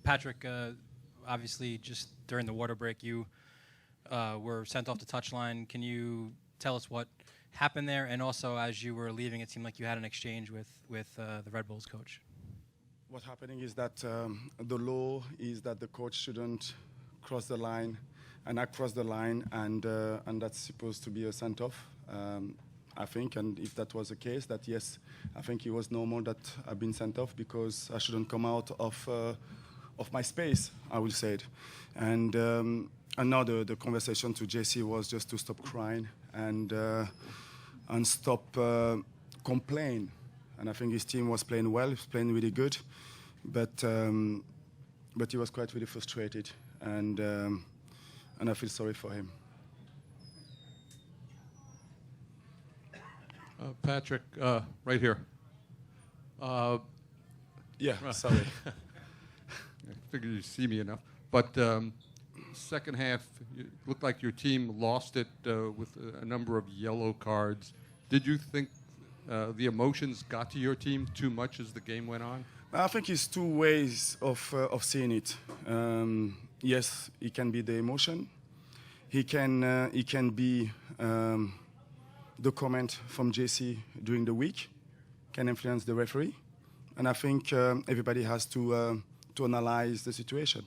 Patrick, obviously, just during the water break, you were sent off the touchline. Can you tell us what happened there? And also, as you were leaving, it seemed like you had an exchange with the Red Bulls coach. What's happening is that the law is that the coach shouldn't cross the line, and I crossed the line, and that's supposed to be a sent-off, I think. And if that was the case, that yes, I think it was normal that I've been sent off because I shouldn't come out of my space, I will say it. And now the conversation to JC was just to stop crying and stop complaining. And I think his team was playing well, playing really good, but he was quite really frustrated, and I feel sorry for him. Patrick, right here. Yeah, sorry. I figured you'd see me enough. But second half, it looked like your team lost it with a number of yellow cards. Did you think the emotions got to your team too much as the game went on? I think it's two ways of seeing it. Yes, it can be the emotion. It can be the comment from JC during the week, can influence the referee. And I think everybody has to analyze the situation.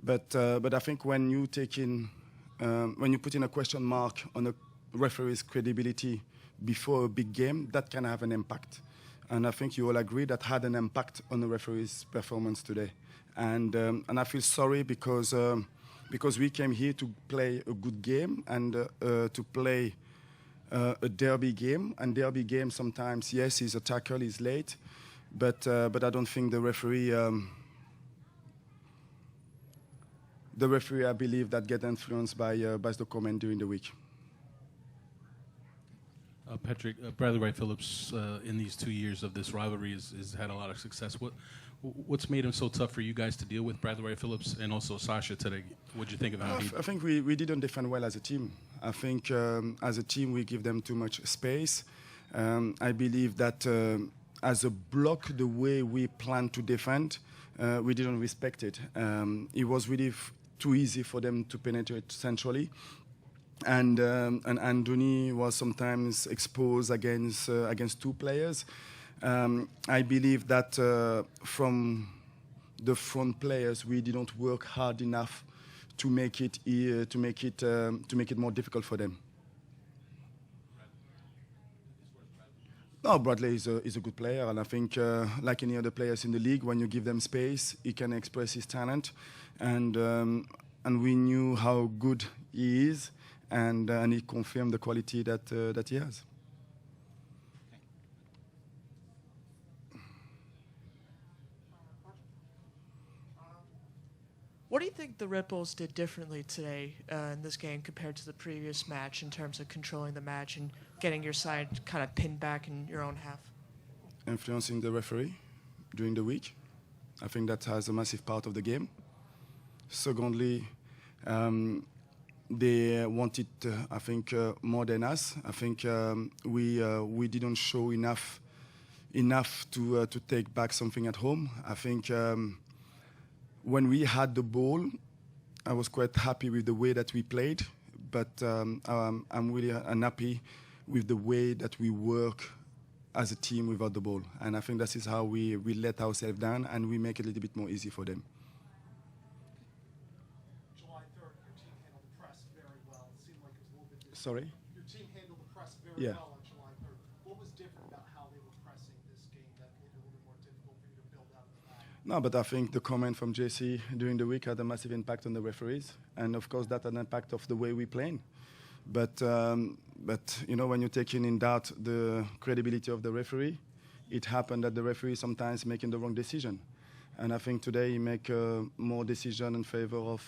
But I think when you put in a question mark on a referee's credibility before a big game, that can have an impact. And I think you all agree that had an impact on the referee's performance today. And I feel sorry because we came here to play a good game and to play a derby game. And derby game sometimes, yes, is a tackle, is late, but I don't think the referee, I believe, that get influenced by the comment during the week. Patrick, Bradley Wright Phillips, in these 2 years of this rivalry, has had a lot of success. What's made him so tough for you guys to deal with, Bradley Wright Phillips, and also Sasha today? What did you think of him? I think we didn't defend well as a team. I think as a team we give them too much space. I believe that as a block, the way we plan to defend, we didn't respect it. It was really too easy for them to penetrate centrally. And Anthony was sometimes exposed against two players. I believe that from the front players, we didn't work hard enough to make it more difficult for them. No, Bradley is a good player, and I think like any other players in the league, when you give them space, he can express his talent, and we knew how good he is. And he confirmed the quality that he has. What do you think the Red Bulls did differently today in this game compared to the previous match in terms of controlling the match and getting your side kind of pinned back in your own half? Influencing the referee during the week. I think that has a massive part of the game. Secondly, they wanted, I think, more than us. I think we didn't show enough to take back something at home. I think when we had the ball, I was quite happy with the way that we played, but I'm really unhappy with the way that we work as a team without the ball. And I think that is how we let ourselves down and we make it a little bit more easy for them. Sorry? Your team handled the press very well on July 3rd. What was different about how they were pressing this game that made it a little bit more difficult for you to build out of the back? No, but I think the comment from JC during the week had a massive impact on the referees. And of course, that had an impact of the way we play. But you know, when you're taking in doubt the credibility of the referee, it happened that the referee sometimes making the wrong decision. And I think today he make more decision in favor of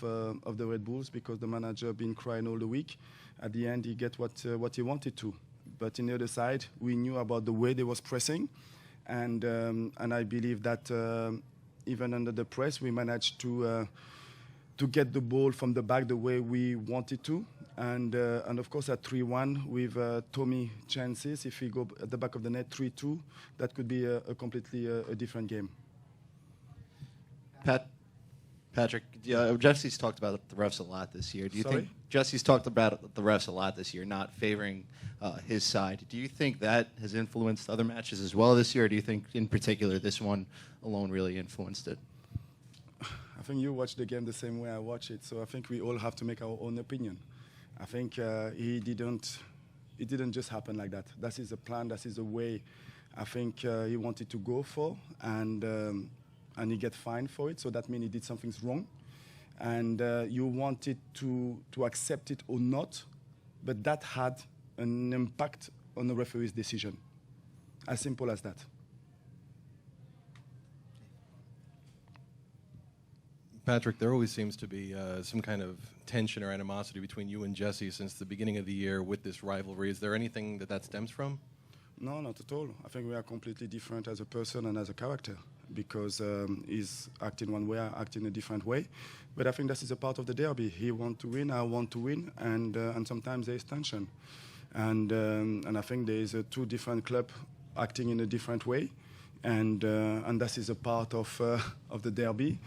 the Red Bulls because the manager been crying all the week. At the end, he get what he wanted to. But on the other side, we knew about the way they was pressing, and I believe that even under the press, we managed to get the ball from the back the way we wanted to. And of course, at 3-1 with Tommy chances, if we go at the back of the net 3-2, that could be a completely different game. Patrick, Jesse's talked about the refs a lot this year. Do you Sorry? think Jesse's talked about the refs a lot this year, not favoring his side? Do you think that has influenced other matches as well this year, or do you think, in particular, this one alone really influenced it? I think you watch the game the same way I watch it, so I think we all have to make our own opinion. I think it didn't just happen like that. That is a plan, that is a way I think he wanted to go for, and he get fined for it, so that means he did something wrong. And you wanted to accept it or not, but that had an impact on the referee's decision. As simple as that. Patrick, there always seems to be some kind of tension or animosity between you and Jesse since the beginning of the year with this rivalry. Is there anything that stems from? No, not at all. I think we are completely different as a person and as a character, because he's acting one way, I act in a different way. But I think this is a part of the derby. He wants to win, I want to win, and sometimes there is tension. And I think there is two different clubs acting in a different way, and this is a part of the derby.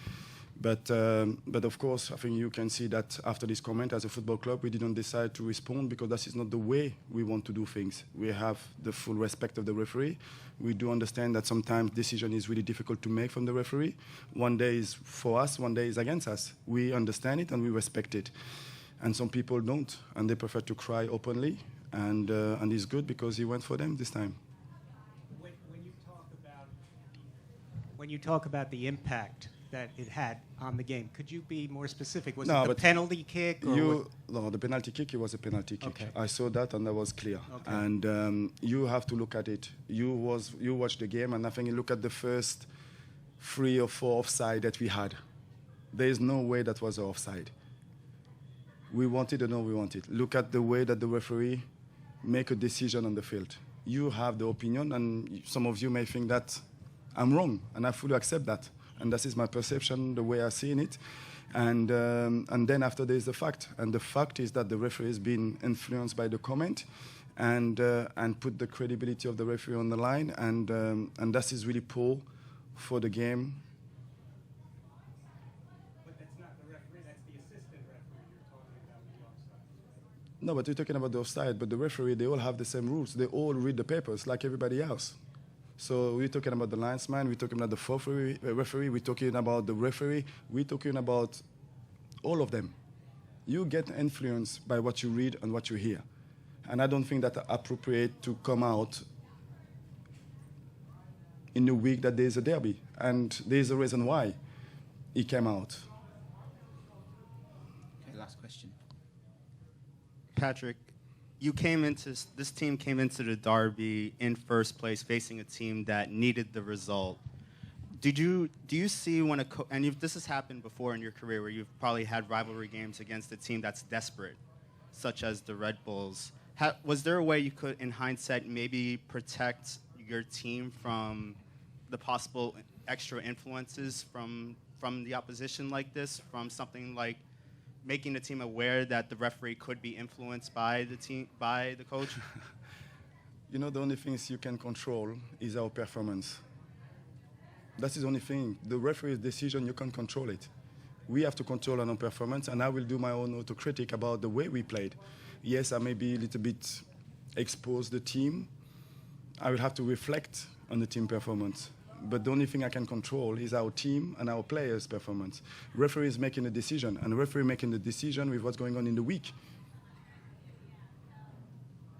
But of course, I think you can see that after this comment, as a football club, we didn't decide to respond because that is not the way we want to do things. We have the full respect of the referee. We do understand that sometimes decision is really difficult to make from the referee. One day is for us, one day is against us. We understand it and we respect it. And some people don't, and they prefer to cry openly. And it's good because he went for them this time. When you talk about the impact that it had on the game, could you be more specific? Was No, it the but penalty kick? Or No, the penalty kick, it was a penalty kick. Okay. I saw that and that was clear. Okay. And you have to look at it. You watched the game, and I think you look at the first 3 or 4 offside that we had. There is no way that was an offside. We wanted or no, we wanted. Look at the way that the referee make a decision on the field. You have the opinion, and some of you may think that I'm wrong, and I fully accept that. And this is my perception, the way I've seen it. And then after there is the fact. And the fact is that the referee has been influenced by the comment and put the credibility of the referee on the line. And that is really poor for the game. But that's not the referee, that's the assistant referee you're talking about with the offside. No, but you're talking about the offside. But the referee, they all have the same rules. They all read the papers like everybody else. So we're talking about the linesman, we're talking about the fourth referee, we're talking about the referee, we're talking about all of them. You get influenced by what you read and what you hear. And I don't think that's appropriate to come out in the week that there's a derby. And there's a reason why he came out. Okay, last question. Patrick, this team came into the derby in first place, facing a team that needed the result. Do you see when this has happened before in your career, where you've probably had rivalry games against a team that's desperate, such as the Red Bulls? Was there a way you could, in hindsight, maybe protect your team from the possible extra influences from the opposition like this, from something like making the team aware that the referee could be influenced by the team, by the coach? You know, the only things you can control is our performance. That's the only thing. The referee's decision, you can't control it. We have to control our own performance, and I will do my own autocritic about the way we played. Yes, I may be a little bit exposed the team. I will have to reflect on the team performance. But the only thing I can control is our team and our players' performance. Referee is making a decision, and the referee making the decision with what's going on in the week.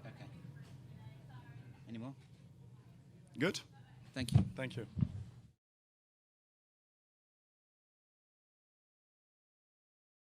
Okay. Any more? Good? Thank you. Thank you.